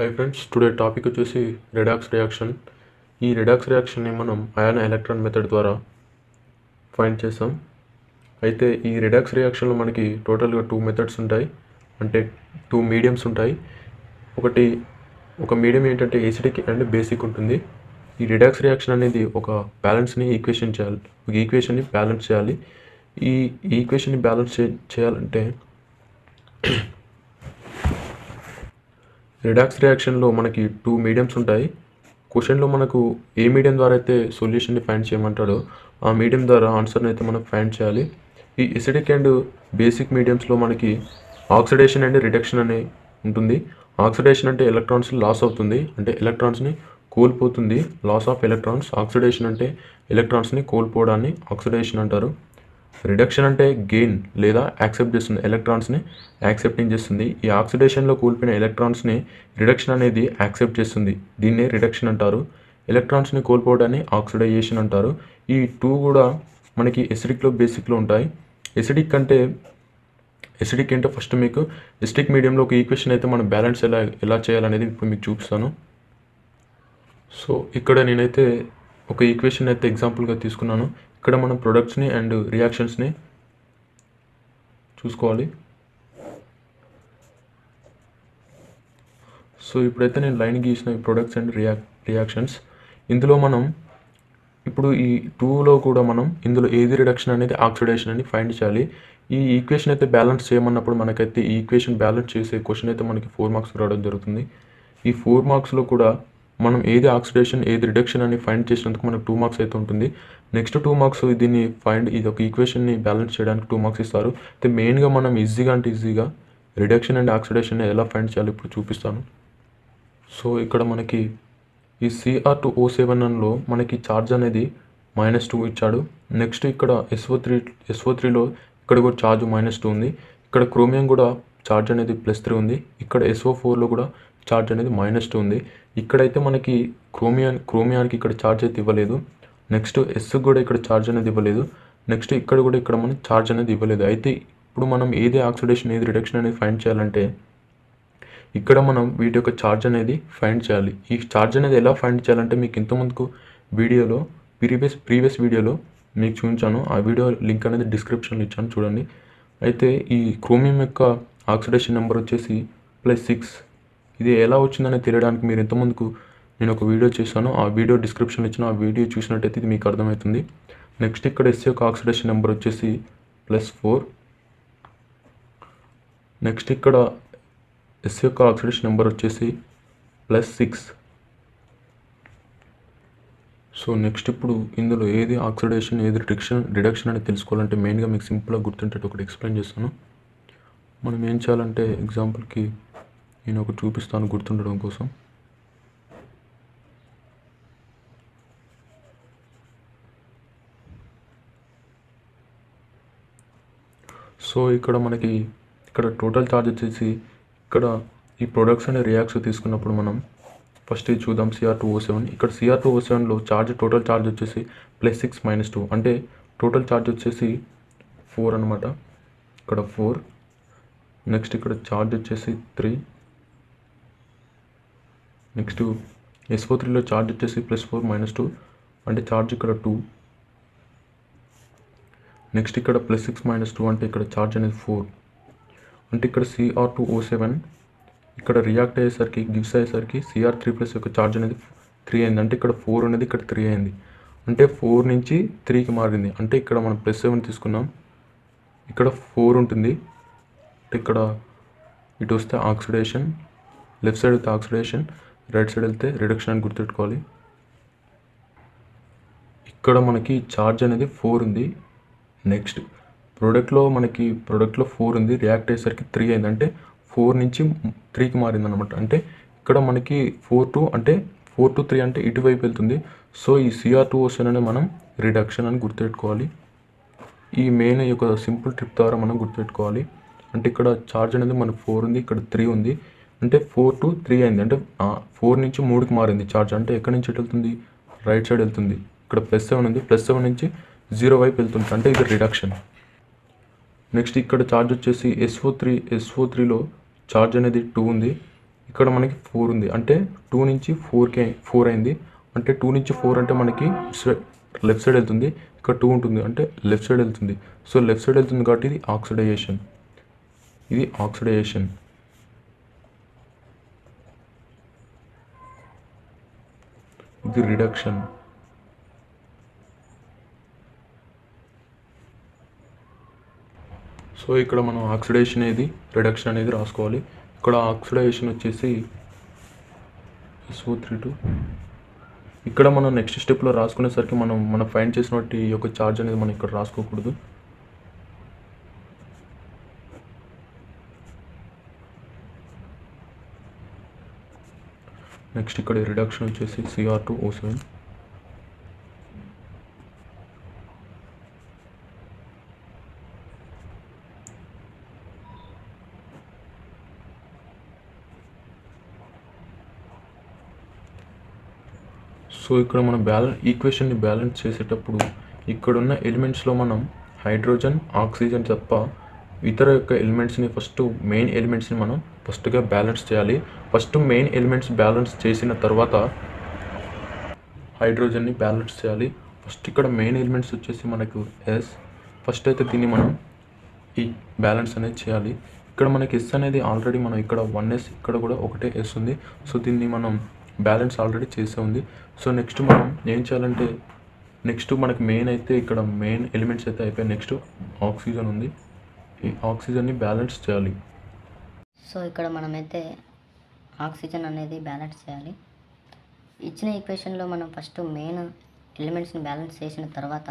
Hi friends, today topic వచ్చేసి redox reaction. ఈ redox రియాక్షన్ని మనం అయాన్ ఎలక్ట్రాన్ మెథడ్ ద్వారా ఫైండ్ చేస్తాం. అయితే ఈ రెడాక్స్ రియాక్షన్లో మనకి టోటల్గా 2 మెథడ్స్ ఉంటాయి, అంటే 2 మీడియమ్స్ ఉంటాయి. ఒక మీడియం ఏంటంటే ఎసిడిక్ అండ్ బేసిక్ ఉంటుంది. ఈ రెడాక్స్ రియాక్షన్ అనేది ఒక ఈక్వేషన్ని బ్యాలెన్స్ చేయాలి. ఈ ఈక్వేషన్ని బ్యాలెన్స్ చేయాలంటే రెడాక్స్ రియాక్షన్లో మనకి 2 మీడియమ్స్ ఉంటాయి. క్వశ్చన్లో మనకు ఏ మీడియం ద్వారా అయితే సొల్యూషన్ని ఫైండ్ చేయమంటాడో ఆ మీడియం ద్వారా ఆన్సర్ని అయితే మనం ఫైండ్ చేయాలి. ఈ ఎసిడిక్ అండ్ బేసిక్ మీడియంస్లో మనకి ఆక్సిడేషన్ అండ్ రిడక్షన్ అనే ఉంటుంది. ఆక్సిడేషన్ అంటే ఎలక్ట్రాన్స్ లాస్ అవుతుంది, అంటే ఎలక్ట్రాన్స్ని కోల్పోతుంది, లాస్ ఆఫ్ ఎలక్ట్రాన్స్. ఆక్సిడేషన్ అంటే ఎలక్ట్రాన్స్ని కోల్పోవడాన్ని ఆక్సిడేషన్ అంటారు. రిడక్షన్ అంటే గెయిన్ లేదా యాక్సెప్ట్ చేస్తుంది, ఎలక్ట్రాన్స్ని యాక్సెప్టింగ్ చేస్తుంది. ఈ ఆక్సిడేషన్లో కోల్పోయిన ఎలక్ట్రాన్స్ని రిడక్షన్ అనేది యాక్సెప్ట్ చేస్తుంది, దీన్నే రిడక్షన్ అంటారు. ఎలక్ట్రాన్స్ని కోల్పోవడాన్ని ఆక్సిడైజేషన్ అంటారు. ఈ 2 కూడా మనకి ఎసిడిక్లో బేసిక్లో ఉంటాయి. ఎసిడిక్ అంటే ఫస్ట్ మీకు ఎసిడిక్ మీడియంలో ఒక ఈక్వేషన్ అయితే మనం బ్యాలెన్స్ ఎలా చేయాలనేది ఇప్పుడు మీకు చూపిస్తాను. సో ఇక్కడ నేనైతే ఒక ఈక్వేషన్ అయితే ఎగ్జాంపుల్గా తీసుకున్నాను. ఇక్కడ మనం ప్రొడక్ట్స్ని అండ్ రియాక్షన్స్ని చూసుకోవాలి. సో ఇప్పుడైతే నేను లైన్ గీసిన ఈ ప్రొడక్ట్స్ అండ్ రియాక్షన్స్, ఇందులో మనం ఇప్పుడు ఈ 2లో కూడా మనం ఇందులో ఏది రిడక్షన్ అనేది ఆక్సిడేషన్ అని ఫైండ్ చేయాలి. ఈ ఈక్వేషన్ అయితే బ్యాలెన్స్ చేయమన్నప్పుడు మనకైతే ఈ ఈక్వేషన్ బ్యాలెన్స్ చేసే క్వశ్చన్ అయితే మనకి 4 మార్క్స్ రావడం జరుగుతుంది. ఈ 4 మార్క్స్లో కూడా మనం ఏది ఆక్సిడేషన్ ఏది రిడక్షన్ అని ఫైండ్ చేసినందుకు మనకు 2 మార్క్స్ అయితే ఉంటుంది. నెక్స్ట్ 2 మార్క్స్ దీన్ని ఇది ఒక ఈక్వేషన్ని బ్యాలెన్స్ చేయడానికి 2 మార్క్స్ ఇస్తారు. అయితే మెయిన్గా మనం ఈజీగా రిడక్షన్ అండ్ ఆక్సిడేషన్ ఎలా ఫైండ్ చేయాలి ఇప్పుడు చూపిస్తాను. సో ఇక్కడ మనకి ఈ Cr2O7లో మనకి ఛార్జ్ అనేది -2 ఇచ్చాడు. నెక్స్ట్ ఇక్కడ SO3లో ఇక్కడ కూడా ఛార్జ్ -2 ఉంది. ఇక్కడ క్రోమియం కూడా ఛార్జ్ అనేది +3 ఉంది. ఇక్కడ SO4లో కూడా ఛార్జ్ అనేది -2 ఉంది. ఇక్కడైతే మనకి క్రోమియానికి ఇక్కడ ఛార్జ్ అయితే ఇవ్వలేదు. నెక్స్ట్ S కూడా ఇక్కడ ఛార్జ్ అనేది ఇవ్వలేదు. నెక్స్ట్ ఇక్కడ మనం ఛార్జ్ అనేది ఇవ్వలేదు. అయితే ఇప్పుడు మనం ఏది ఆక్సిడేషన్ ఏది రిడక్షన్ అనేది ఫైండ్ చేయాలంటే ఇక్కడ మనం వీటి యొక్క ఛార్జ్ అనేది ఫైండ్ చేయాలి. ఈ ఛార్జ్ అనేది ఎలా ఫైండ్ చేయాలంటే మీకు ఇంతకుముందుకు వీడియోలో ప్రీవియస్ వీడియోలో మీకు చూపించాను. ఆ వీడియో లింక్ అనేది డిస్క్రిప్షన్లో ఇచ్చాను, చూడండి. అయితే ఈ క్రోమియం యొక్క ఆక్సిడేషన్ నెంబర్ వచ్చేసి +6. ఇది ఎలా వచ్చిందని తెలియడానికి మీరు ఇంతకుముందుకు నేను ఒక వీడియో చేశాను, ఆ వీడియో డిస్క్రిప్షన్లో ఇచ్చాను. ఆ వీడియో చూసినట్టయితే ఇది మీకు అర్థమవుతుంది. నెక్స్ట్ ఇక్కడ S యొక్క ఆక్సిడేషన్ నెంబర్ వచ్చేసి +4. నెక్స్ట్ ఇక్కడ S యొక్క ఆక్సిడేషన్ నెంబర్ వచ్చేసి +6. సో నెక్స్ట్ ఇప్పుడు ఇందులో ఏది ఆక్సిడేషన్ ఏది రిడక్షన్ అని తెలుసుకోవాలంటే మెయిన్గా మీకు సింపుల్గా గుర్తుంటే ఒకటి ఎక్స్ప్లెయిన్ చేస్తాను. మనం ఏం చేయాలంటే ఎగ్జాంపుల్కి నేను ఒకటి చూపిస్తాను గుర్తుండడం కోసం. సో ఇక్కడ టోటల్ ఛార్జ్ వచ్చేసి ఇక్కడ ఈ ప్రొడక్ట్స్ అనే రియాక్ట్స్ తీసుకున్నప్పుడు మనం ఫస్ట్ ఇది చూద్దాం. Cr2O7, ఇక్కడ Cr2O7లో టోటల్ ఛార్జ్ వచ్చేసి +6 -2, అంటే టోటల్ ఛార్జ్ వచ్చేసి 4 అనమాట. ఇక్కడ 4. నెక్స్ట్ ఇక్కడ ఛార్జ్ వచ్చేసి 3. నెక్స్ట్ SO3లో ఛార్జ్ వచ్చేసి +4 -2, అంటే ఛార్జ్ ఇక్కడ 2. నెక్స్ట్ ఇక్కడ +6 -2 అంటే ఇక్కడ ఛార్జ్ అనేది 4. అంటే ఇక్కడ Cr2O7 ఇక్కడ రియాక్ట్ అయ్యేసరికి Cr3+ యొక్క ఛార్జ్ అనేది 3 అయింది. అంటే ఇక్కడ 4 అనేది ఇక్కడ 3 అయింది. అంటే 4 నుంచి 3కి మారింది. అంటే ఇక్కడ మనం +7 తీసుకున్నాం, ఇక్కడ 4 ఉంటుంది. ఇక్కడ ఇటు వస్తే ఆక్సిడేషన్, లెఫ్ట్ సైడ్ వెళ్తే ఆక్సిడేషన్, రైట్ సైడ్ వెళ్తే రిడక్షన్ అని గుర్తుపెట్టుకోవాలి. ఇక్కడ మనకి ఛార్జ్ అనేది 4 ఉంది. నెక్స్ట్ ప్రోడక్ట్లో 4 ఉంది, రియాక్ట్ అయ్యేసరికి 3 అయింది. అంటే 4 నుంచి 3కి మారింది అనమాట. అంటే ఇక్కడ మనకి 4 to 3 అంటే ఇటువైపు వెళ్తుంది. సో ఈ Cr2O7 అనేది మనం రిడక్షన్ అని గుర్తుపెట్టుకోవాలి. ఈ మెయిన్ యొక్క సింపుల్ ట్రిప్ ద్వారా మనం గుర్తుపెట్టుకోవాలి. అంటే ఇక్కడ ఛార్జ్ అనేది మనకు 4 ఉంది, ఇక్కడ 3 ఉంది. అంటే 4 to 3 అయింది. అంటే 4 నుంచి 3కి మారింది ఛార్జ్. అంటే ఎక్కడి నుంచి వెళ్తుంది, రైట్ సైడ్ వెళ్తుంది. ఇక్కడ +7 ఉంది, +7 నుంచి 0 వైపు వెళ్తుంది, అంటే ఇది రిడక్షన్. నెక్స్ట్ ఇక్కడ ఛార్జ్ వచ్చేసి SO3లో ఛార్జ్ అనేది 2 ఉంది. ఇక్కడ మనకి 4 ఉంది, అంటే 2 నుంచి 4 అయింది. అంటే 2 నుంచి 4 అంటే మనకి లెఫ్ట్ సైడ్ వెళ్తుంది, ఇక్కడ 2 ఉంటుంది అంటే లెఫ్ట్ సైడ్ వెళ్తుంది. సో లెఫ్ట్ సైడ్ వెళ్తుంది కాబట్టి ఇది ఆక్సిడైజేషన్, ఇది ఆక్సిడైజేషన్. ఇది రిడక్షన్. సో ఇక్కడ మనం ఆక్సిడేషన్ అనేది రిడక్షన్ అనేది రాసుకోవాలి. ఇక్కడ ఆక్సిడైజేషన్ వచ్చేసి SO32. ఇక్కడ మనం నెక్స్ట్ స్టెప్లో రాసుకునేసరికి మనం ఫైండ్ చేసినట్టు ఈ యొక్క చార్జ్ అనేది మనం ఇక్కడ రాసుకోకూడదు. నెక్స్ట్ ఇక్కడ రిడక్షన్ వచ్చేసి Cr2O7. సో ఇక్కడ మనం ఈక్వేషన్ని బ్యాలెన్స్ చేసేటప్పుడు ఇక్కడున్న ఎలిమెంట్స్లో మనం హైడ్రోజన్, ఆక్సిజన్ తప్ప ఇతర యొక్క ఎలిమెంట్స్ని మెయిన్ ఎలిమెంట్స్ని మనం ఫస్ట్గా బ్యాలెన్స్ చేయాలి. ఫస్ట్ మెయిన్ ఎలిమెంట్స్ బ్యాలెన్స్ చేసిన తర్వాత హైడ్రోజన్ని బ్యాలెన్స్ చేయాలి. ఫస్ట్ ఇక్కడ మెయిన్ ఎలిమెంట్స్ వచ్చేసి మనకు S. ఫస్ట్ అయితే దీన్ని మనం ఈ బ్యాలెన్స్ అనేది చేయాలి. ఇక్కడ మనకి S అనేది ఆల్రెడీ మనం ఇక్కడ 1S, ఇక్కడ కూడా ఒకటే S ఉంది. సో దీన్ని మనం బ్యాలెన్స్ ఆల్రెడీ చేసే ఉంది. సో నెక్స్ట్ మనం ఏం చేయాలంటే, నెక్స్ట్ మనకి మెయిన్ అయితే ఇక్కడ మెయిన్ ఎలిమెంట్స్ అయితే అయిపోయాయి. నెక్స్ట్ ఆక్సిజన్ ఉంది, ఈ ఆక్సిజన్ని బ్యాలెన్స్ చేయాలి. సో ఇక్కడ మనమైతే ఆక్సిజన్ అనేది బ్యాలెన్స్ చేయాలి. ఇచ్చిన ఈక్వేషన్లో మనం ఫస్ట్ మెయిన్ ఎలిమెంట్స్ని బ్యాలెన్స్ చేసిన తర్వాత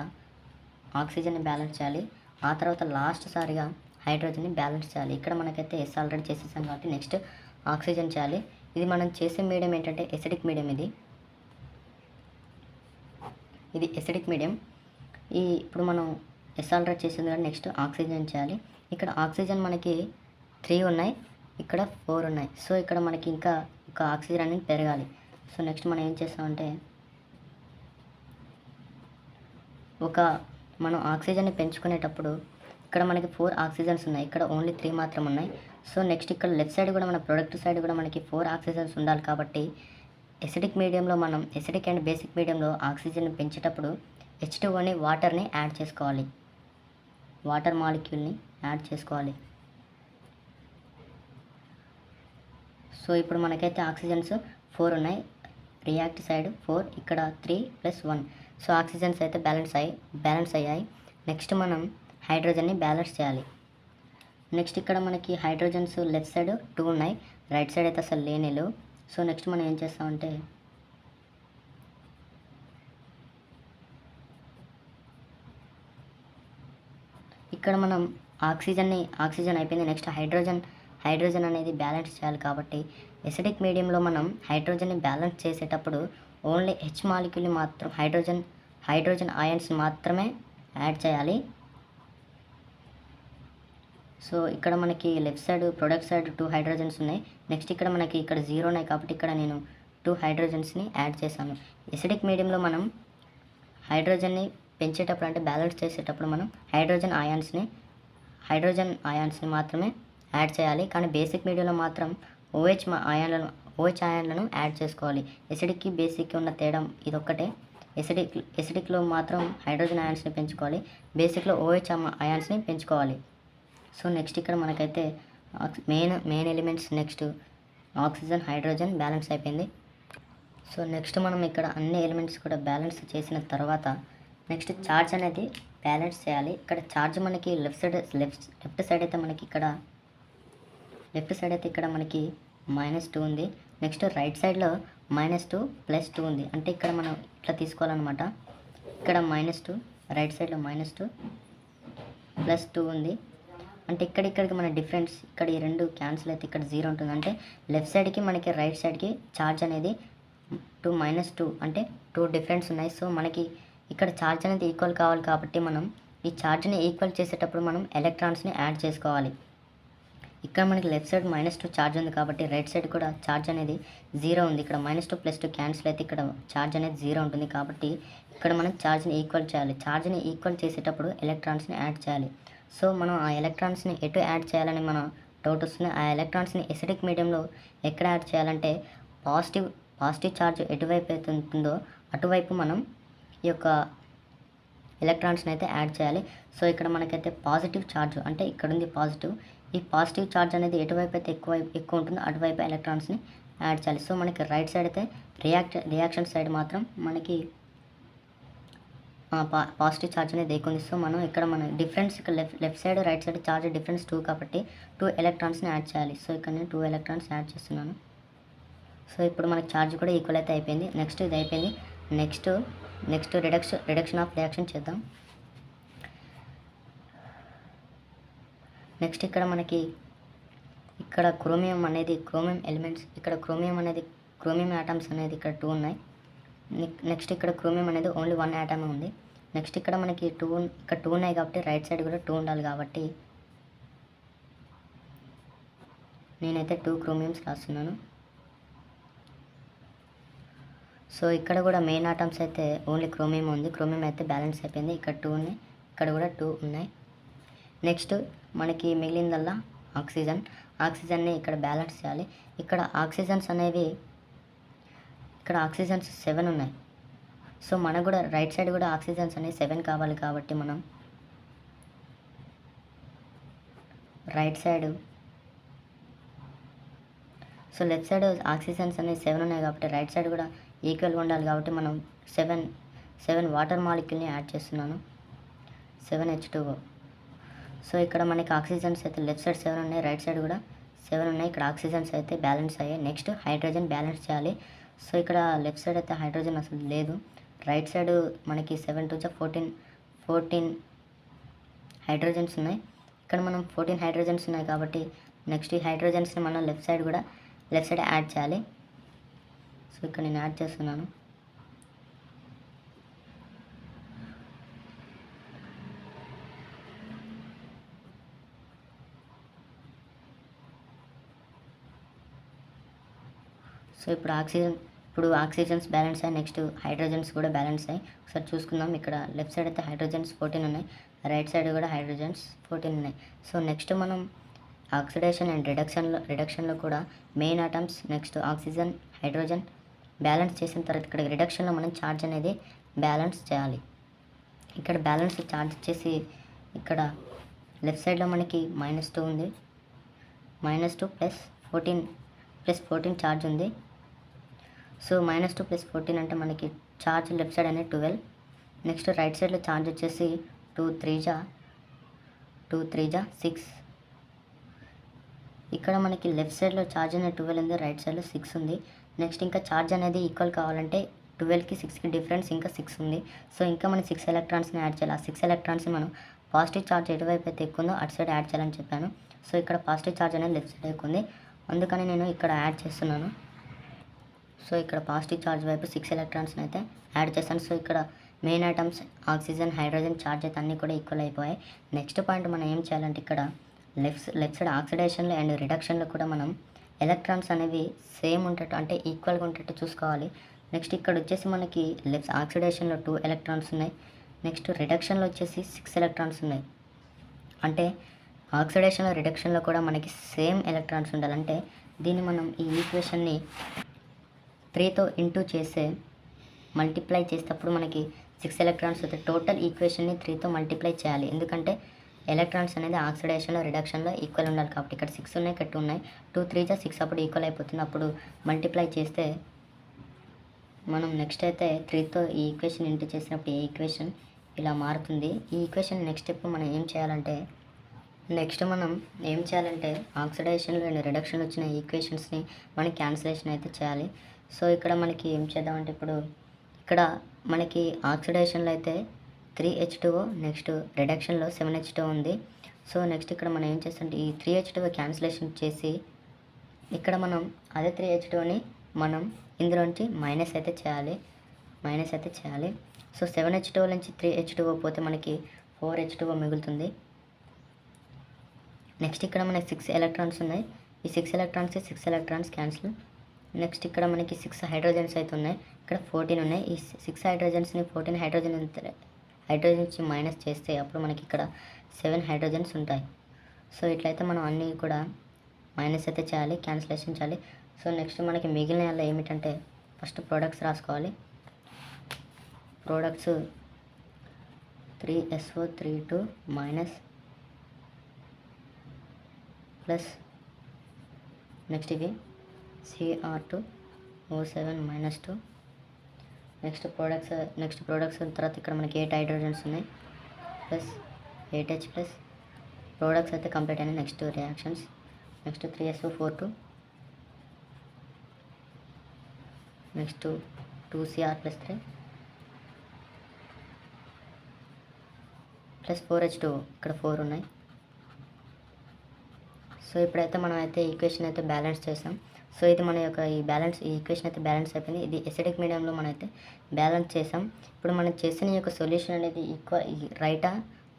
ఆక్సిజన్ని బ్యాలెన్స్ చేయాలి. ఆ తర్వాత లాస్ట్ సారిగా హైడ్రోజన్ని బ్యాలెన్స్ చేయాలి. ఇక్కడ మనకైతే S ఆల్రెడీ చేసేసాం కాబట్టి నెక్స్ట్ ఆక్సిజన్ చేయాలి. ఇది మనం చేసే మీడియం ఏంటంటే ఎసిడిక్ మీడియం. ఇది ఎసిడిక్ మీడియం. ఇప్పుడు మనం S ఆల్రెడీ చేసింది కాబట్టి నెక్స్ట్ ఆక్సిజన్ చేయాలి. ఇక్కడ ఆక్సిజన్ మనకి 3 ఉన్నాయి, ఇక్కడ 4 ఉన్నాయి. సో ఇక్కడ మనకి ఇంకా ఒక ఆక్సిజన్ అనేది పెరగాలి. సో నెక్స్ట్ మనం ఏం చేస్తామంటే, మనం ఆక్సిజన్ని పెంచుకునేటప్పుడు ఇక్కడ మనకి 4 ఆక్సిజన్స్ ఉన్నాయి, ఇక్కడ ఓన్లీ 3 మాత్రం ఉన్నాయి. సో నెక్స్ట్ ఇక్కడ లెఫ్ట్ సైడ్ కూడా మన ప్రొడక్ట్ సైడ్ కూడా మనకి 4 ఆక్సిజన్స్ ఉండాలి. కాబట్టి ఎసిడిక్ మీడియంలో మనం ఎసిడిక్ అండ్ బేసిక్ మీడియంలో ఆక్సిజన్ పెంచేటప్పుడు H2O వాటర్ని యాడ్ చేసుకోవాలి, వాటర్ మాలిక్యూల్ని యాడ్ చేసుకోవాలి. సో ఇప్పుడు మనకైతే ఆక్సిజన్స్ 4 ఉన్నాయి, రియాక్ట్ సైడ్ 4, ఇక్కడ 3 + 1. సో ఆక్సిజన్స్ అయితే బ్యాలెన్స్ అయ్యాయి. నెక్స్ట్ మనం హైడ్రోజన్ని బ్యాలెన్స్ చేయాలి. నెక్స్ట్ ఇక్కడ మనకి హైడ్రోజన్స్ లెఫ్ట్ సైడ్ 2 ఉన్నాయి, రైట్ సైడ్ అయితే అసలు లేవు. సో నెక్స్ట్ మనం ఏం చేస్తామంటే, ఇక్కడ మనం ఆక్సిజన్ అయిపోయింది. నెక్స్ట్ హైడ్రోజన్ అనేది బ్యాలెన్స్ చేయాలి. కాబట్టి ఎసిడిక్ మీడియంలో మనం హైడ్రోజన్ని బ్యాలెన్స్ చేసేటప్పుడు ఓన్లీ H మాలిక్యూల్ని మాత్రం హైడ్రోజన్ అయాన్స్ మాత్రమే యాడ్ చేయాలి. సో ఇక్కడ మనకి left side product side 2 hydrogens ఉన్నాయి. నెక్స్ట్ ఇక్కడ మనకి ఇక్కడ 0 ఉన్నాయి కాబట్టి ఇక్కడ నేను 2 హైడ్రోజన్స్ని యాడ్ చేశాను. ఎసిడిక్ మీడియంలో మనం హైడ్రోజన్ని పెంచేటప్పుడు అంటే బ్యాలెన్స్ చేసేటప్పుడు మనం హైడ్రోజన్ అయాన్స్ని మాత్రమే యాడ్ చేయాలి. కానీ బేసిక్ మీడియంలో మాత్రం OH అయాన్లను యాడ్ చేసుకోవాలి. ఎసిడిక్కి బేసిక్కి ఉన్న తేడా ఇదొక్కటే. ఎసిడిక్లో మాత్రం హైడ్రోజన్ అయాన్స్ని పెంచుకోవాలి, బేసిక్లో OH అయాన్స్ని పెంచుకోవాలి. సో నెక్స్ట్ ఇక్కడ మనకైతే main elements next oxygen, hydrogen balance అయిపోయింది. సో నెక్స్ట్ మనం ఇక్కడ అన్ని ఎలిమెంట్స్ కూడా బ్యాలెన్స్ చేసిన తర్వాత నెక్స్ట్ ఛార్జ్ అనేది బ్యాలెన్స్ చేయాలి. ఇక్కడ ఛార్జ్ మనకి లెఫ్ట్ సైడ్ అయితే మనకి ఇక్కడ మనకి -2 ఉంది. నెక్స్ట్ రైట్ సైడ్లో -2 + 2 ఉంది. అంటే ఇక్కడ మనం ఇట్లా తీసుకోవాలన్నమాట. ఇక్కడ -2, రైట్ సైడ్లో -2 + 2 ఉంది. అంటే ఇక్కడికి మన డిఫరెన్స్, ఇక్కడ ఈ 2 క్యాన్సిల్ అయితే ఇక్కడ 0 ఉంటుంది. అంటే లెఫ్ట్ సైడ్కి మనకి రైట్ సైడ్కి ఛార్జ్ అనేది 2 -2 అంటే 2 డిఫరెన్స్ ఉన్నాయి. సో మనకి ఇక్కడ ఛార్జ్ అనేది ఈక్వల్ కావాలి కాబట్టి మనం ఈ ఛార్జ్ని ఈక్వల్ చేసేటప్పుడు మనం ఎలక్ట్రాన్స్ని యాడ్ చేసుకోవాలి. ఇక్కడ మనకి లెఫ్ట్ సైడ్ -2 ఛార్జ్ ఉంది కాబట్టి రైట్ సైడ్ కూడా ఛార్జ్ అనేది 0 ఉంది. ఇక్కడ -2 + 2 క్యాన్సిల్ అయితే ఇక్కడ ఛార్జ్ అనేది 0 ఉంటుంది. కాబట్టి ఇక్కడ మనం ఛార్జ్ని ఈక్వల్ చేయాలి. ఛార్జ్ని ఈక్వల్ చేసేటప్పుడు ఎలక్ట్రాన్స్ని యాడ్ చేయాలి. సో మనం ఆ ఎలక్ట్రాన్స్ని ఎటు యాడ్ చేయాలని మనం డౌట్ వస్తుంది. ఆ ఎలక్ట్రాన్స్ని ఎసిడిక్ మీడియంలో ఎక్కడ యాడ్ చేయాలంటే పాజిటివ్ ఛార్జ్ ఎటువైపు అయితే ఉంటుందో అటువైపు మనం ఈ యొక్క ఎలక్ట్రాన్స్ని అయితే యాడ్ చేయాలి. సో ఇక్కడ మనకైతే పాజిటివ్ ఛార్జ్ అంటే ఇక్కడ ఉంది పాజిటివ్, ఈ పాజిటివ్ ఛార్జ్ అనేది ఎటువైపు అయితే ఎక్కువ ఉంటుందో అటువైపు ఎలక్ట్రాన్స్ని యాడ్ చేయాలి. సో మనకి రైట్ సైడ్ అయితే రియాక్షన్ సైడ్ మాత్రం మనకి పాజిటివ్ ఛార్జ్ అనేది ఎక్కువ ఉంది. సో మనం ఇక్కడ మన డిఫరెన్స్ ఇక్కడ left side right side charge difference 2 కాబట్టి 2 ఎలక్ట్రాన్స్ని యాడ్ చేయాలి. సో ఇక్కడ నేను 2 ఎలక్ట్రాన్స్ యాడ్ చేస్తున్నాను. సో ఇప్పుడు మనకి ఛార్జ్ కూడా ఈక్వల్ అయితే అయిపోయింది. నెక్స్ట్ ఇది అయిపోయింది. నెక్స్ట్ రిడక్షన్ ఆఫ్ రియాక్షన్ చేద్దాం. నెక్స్ట్ ఇక్కడ మనకి ఇక్కడ క్రోమియం ఎలిమెంట్స్, ఇక్కడ క్రోమియం ఆటమ్స్ అనేది ఇక్కడ 2 ఉన్నాయి. నెక్స్ట్ ఇక్కడ క్రోమియం అనేది ఓన్లీ 1 ఆటమ్ ఉంది. నెక్స్ట్ ఇక్కడ మనకి 2 ఉన్నాయి కాబట్టి రైట్ సైడ్ కూడా 2 ఉండాలి కాబట్టి నేనైతే 2 క్రోమియమ్స్ రాస్తున్నాను. సో ఇక్కడ కూడా మెయిన్ ఆటమ్స్ అయితే ఓన్లీ క్రోమియం ఉంది. క్రోమియం అయితే బ్యాలెన్స్ అయిపోయింది. ఇక్కడ 2 ఉన్నాయి, ఇక్కడ కూడా 2 ఉన్నాయి. నెక్స్ట్ మనకి మిగిలిందల్లా ఆక్సిజన్ని ఇక్కడ బ్యాలెన్స్ చేయాలి. ఇక్కడ ఆక్సిజన్స్ 7 ఉన్నాయి. సో మనకు కూడా రైట్ సైడ్ కూడా ఆక్సిజన్స్ అనేవి 7 కావాలి కాబట్టి మనం right side, so left side oxygens అనేవి 7 ఉన్నాయి కాబట్టి రైట్ సైడ్ కూడా ఈక్వల్గా ఉండాలి కాబట్టి మనం 7 వాటర్ మాలిక్యూల్ని యాడ్ చేస్తున్నాను. 7H2O. సో ఇక్కడ మనకి ఆక్సిజన్స్ అయితే లెఫ్ట్ సైడ్ 7 ఉన్నాయి, రైట్ సైడ్ కూడా 7 ఉన్నాయి. ఇక్కడ ఆక్సిజన్స్ అయితే బ్యాలెన్స్ అయ్యాయి. నెక్స్ట్ హైడ్రోజన్ బ్యాలెన్స్ చేయాలి. సో ఇక్కడ లెఫ్ట్ సైడ్ అయితే హైడ్రోజన్ అసలు లేదు. రైట్ సైడ్ మనకి 7 2 14 హైడ్రోజన్స్ ఉన్నాయి. ఇక్కడ మనం 14 హైడ్రోజన్స్ ఉన్నాయి కాబట్టి నెక్స్ట్ ఈ హైడ్రోజన్స్ని మనం లెఫ్ట్ సైడ్ యాడ్ చేయాలి. సో ఇక్కడ నేను యాడ్ చేస్తున్నాను. సో ఇప్పుడు ఆక్సిజన్స్ బ్యాలెన్స్ అయ్యాయి. నెక్స్ట్ హైడ్రోజన్స్ కూడా బ్యాలెన్స్ అయ్యాయి. ఒకసారి చూసుకుందాం. ఇక్కడ లెఫ్ట్ సైడ్ అయితే హైడ్రోజన్స్ 14 ఉన్నాయి, రైట్ సైడ్ కూడా హైడ్రోజన్స్ 14 ఉన్నాయి. సో నెక్స్ట్ మనం ఆక్సిడేషన్ అండ్ రిడక్షన్లో కూడా main atoms, next oxygen, hydrogen balance చేసిన తర్వాత ఇక్కడ రిడక్షన్లో మనం ఛార్జ్ అనేది బ్యాలెన్స్ చేయాలి. ఇక్కడ బ్యాలెన్స్ ఛార్జ్ చేసి ఇక్కడ లెఫ్ట్ సైడ్లో మనకి -2 ఉంది. -2 ప్లస్ 14 ఛార్జ్ ఉంది. సో -2 + 14 అంటే మనకి ఛార్జ్ లెఫ్ట్ సైడ్ అనేది 12. నెక్స్ట్ రైట్ సైడ్లో ఛార్జ్ వచ్చేసి 2 3 6. ఇక్కడ మనకి లెఫ్ట్ సైడ్లో ఛార్జ్ అనేది 12 ఉంది, రైట్ సైడ్లో 6 ఉంది. నెక్స్ట్ ఇంకా ఛార్జ్ అనేది ఈక్వల్ కావాలంటే 12కి 6కి డిఫరెన్స్ ఇంకా 6 ఉంది. సో ఇంకా మనం 6 ఎలక్ట్రాన్స్ని యాడ్ చేయాలి. ఆ 6 ఎలక్ట్రాన్స్ని మనం పాజిటివ్ ఛార్జ్ ఎటువైపు అయితే ఎక్కువ ఉందో అటు సైడ్ యాడ్ చేయాలని చెప్పాను. సో ఇక్కడ పాజిటివ్ ఛార్జ్ అనేది లెఫ్ట్ సైడ్ ఎక్కువ ఉంది, అందుకని నేను ఇక్కడ యాడ్ చేస్తున్నాను. సో ఇక్కడ పాజిటివ్ ఛార్జ్ వైపు 6 ఎలక్ట్రాన్స్ని అయితే యాడ్ చేస్తాను. సో ఇక్కడ main items oxygen, hydrogen charge అయితే అన్నీ కూడా ఈక్వల్ అయిపోయాయి. నెక్స్ట్ పాయింట్ మనం ఏం చేయాలంటే ఇక్కడ లెఫ్ట్ సైడ్ ఆక్సిడేషన్లో అండ్ రిడక్షన్లో కూడా మనం ఎలక్ట్రాన్స్ అనేవి సేమ్ ఉండేట్టు అంటే ఈక్వల్గా ఉండేట్టు చూసుకోవాలి. నెక్స్ట్ ఇక్కడ వచ్చేసి మనకి లెఫ్ట్ ఆక్సిడేషన్లో 2 ఎలక్ట్రాన్స్ ఉన్నాయి. నెక్స్ట్ రిడక్షన్లో వచ్చేసి 6 ఎలక్ట్రాన్స్ ఉన్నాయి. అంటే ఆక్సిడేషన్లో రిడక్షన్లో కూడా మనకి సేమ్ ఎలక్ట్రాన్స్ ఉండాలంటే దీన్ని మనం ఈ ఈక్వేషన్ని 3తో ఇంటూ చేస్తే మల్టిప్లై చేసేటప్పుడు మనకి 6 ఎలక్ట్రాన్స్ అవుతాయి. టోటల్ ఈక్వేషన్ని 3తో మల్టిప్లై చేయాలి, ఎందుకంటే ఎలక్ట్రాన్స్ అనేది ఆక్సిడేషన్లో రిడక్షన్లో ఈక్వల్ ఉండాలి కాబట్టి. ఇక్కడ 6 ఉన్నాయి, ఇక్కడ 2 ఉన్నాయి. 2 3 6 అప్పుడు ఈక్వల్ అయిపోతుంది. అప్పుడు మల్టిప్లై చేస్తే మనం నెక్స్ట్ అయితే 3తో ఈ ఈక్వేషన్ ఇంటూ చేసినప్పుడు ఈ ఈక్వేషన్ ఇలా మారుతుంది. ఈ ఈక్వేషన్ నెక్స్ట్ స్టెప్ మనం ఏం చేయాలంటే ఆక్సిడేషన్లో అండ్ రిడక్షన్లో వచ్చిన ఈక్వేషన్స్ని మనం క్యాన్సిలేషన్ అయితే చేయాలి. సో ఇక్కడ మనకి ఏం చేద్దామంటే ఇప్పుడు ఇక్కడ మనకి ఆక్సిడేషన్లో అయితే 3H2O, నెక్స్ట్ రిడక్షన్లో 7H2O ఉంది. సో నెక్స్ట్ ఇక్కడ మనం ఏం చేస్తామంటే ఈ 3H2O క్యాన్సిలేషన్ చేసి ఇక్కడ మనం అదే 3H2Oని మనం ఇందులోంచి మైనస్ అయితే చేయాలి. సో 7H2O నుంచి 3H2O పోతే మనకి 4H2O మిగులుతుంది. నెక్స్ట్ ఇక్కడ మనకి 6 ఎలక్ట్రాన్స్ ఉన్నాయి. ఈ 6 ఎలక్ట్రాన్స్ క్యాన్సిల్. నెక్స్ట్ ఇక్కడ మనకి 6 హైడ్రోజన్స్ అయితే ఉన్నాయి. ఇక్కడ 14 ఉన్నాయి. ఈ 6 హైడ్రోజన్స్ని 14 హైడ్రోజన్స్ మైనస్ చేస్తే అప్పుడు మనకి ఇక్కడ 7 హైడ్రోజన్స్ ఉంటాయి. సో ఇట్లయితే మనం అన్నీ కూడా మైనస్ అయితే చేయాలి, క్యాన్సిలేషన్ చేయాలి. సో నెక్స్ట్ మనకి మిగిలిన ఏమిటంటే ఫస్ట్ ప్రోడక్ట్స్ రాసుకోవాలి. Products 3SO32 minus plus next ఇవి Cr2O7 -2 నెక్స్ట్ ప్రోడక్ట్స్ తర్వాత ఇక్కడ మనకి 8 హైడ్రోజన్స్ ఉన్నాయి ప్లస్ 8H ప్లస్ ప్రోడక్ట్స్ అయితే కంప్లీట్ అయినాయి. Next reactions next 3SO42 next 2Cr+3 plus 4H2 ఇక్కడ 4 ఉన్నాయి. సో ఇప్పుడైతే మనం అయితే ఈక్వేషన్ అయితే బ్యాలెన్స్ చేసాం. సో ఇది మన యొక్క ఈ ఈక్వేషన్ అయితే బ్యాలెన్స్ అయిపోయింది. ఇది ఎసిడిక్ మీడియంలో మనం అయితే బ్యాలెన్స్ చేసాం. ఇప్పుడు మనం చేసిన ఈ యొక్క సొల్యూషన్ అనేది రైటా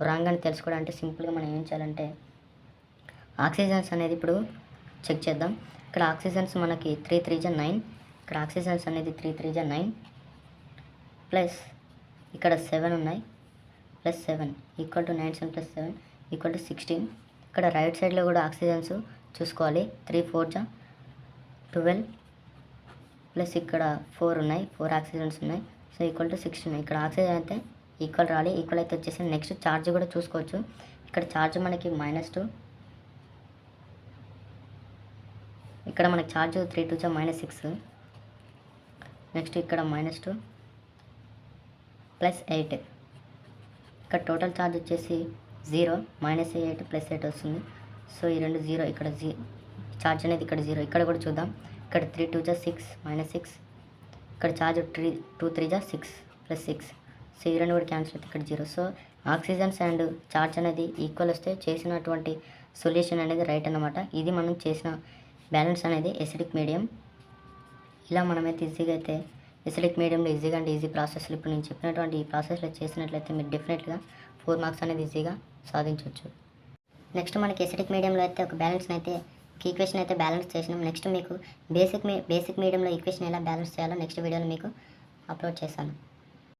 రాంగ్ అని తెలుసుకోవడానికి సింపుల్గా మనం ఏం చేయాలంటే ఆక్సిజన్స్ అనేది ఇప్పుడు చెక్ చేద్దాం. ఇక్కడ ఆక్సిజన్స్ మనకి 3 3 9, ఇక్కడ ఆక్సిజన్స్ అనేది 3 3 9 ప్లస్ ఇక్కడ 7 ఉన్నాయి plus 7 equal to 9 7 plus 7 equal to 16. ఇక్కడ రైట్ సైడ్లో కూడా ఆక్సిజన్స్ చూసుకోవాలి. 3 4 12 ప్లస్ ఇక్కడ 4 ఉన్నాయి, 4 ఆక్సిజన్స్ ఉన్నాయి. So equal to 16. ఇక్కడ ఆక్సిజన్ అయితే ఈక్వల్ రావాలి. ఈక్వల్ అయితే వచ్చేసి నెక్స్ట్ ఛార్జ్ కూడా చూసుకోవచ్చు. ఇక్కడ ఛార్జ్ మనకి -2, ఇక్కడ మనకి ఛార్జ్ 3 2 -6. నెక్స్ట్ ఇక్కడ -2 ప్లస్ 8. ఇక్కడ టోటల్ ఛార్జ్ వచ్చేసి 0 -8 ప్లస్ 8 వస్తుంది. సో ఈ రెండు 0, ఇక్కడ ఛార్జ్ అనేది ఇక్కడ 0. ఇక్కడ కూడా చూద్దాం. ఇక్కడ 3 2 6 -6, ఇక్కడ ఛార్జ్ 2 3 6 ప్లస్ 6. సో ఈ రెండు కూడా క్యాన్సిల్ అయితే ఇక్కడ 0. సో ఆక్సిజన్స్ అండ్ ఛార్జ్ అనేది ఈక్వల్ వస్తే చేసినటువంటి సొల్యూషన్ అనేది రైట్ అన్నమాట. ఇది మనం చేసిన బ్యాలెన్స్ అనేది ఎసిడిక్ మీడియం. ఇలా మనమైతే ఈజీగా అయితే ఎసిడిక్ మీడియంలో ఈజీగా అండ్ ఈజీ ప్రాసెస్లో ఇప్పుడు నేను చెప్పినటువంటి ఈ ప్రాసెస్లో చేసినట్లయితే మీరు డెఫినెట్గా 4 మార్క్స్ అనేది ఈజీగా సాధించవచ్చు. నెక్స్ట్ మనకి ఎసిడిక్ మీడియంలో అయితే ఒక ఈక్వేషన్ అయితే బ్యాలెన్స్ చేసినాం. నెక్స్ట్ మీకు బేసిక్ మీడియంలో ఈక్వేషన్ ఎలా బ్యాలెన్స్ చేయాలో నెక్స్ట్ వీడియోలో మీకు అప్లోడ్ చేశాను.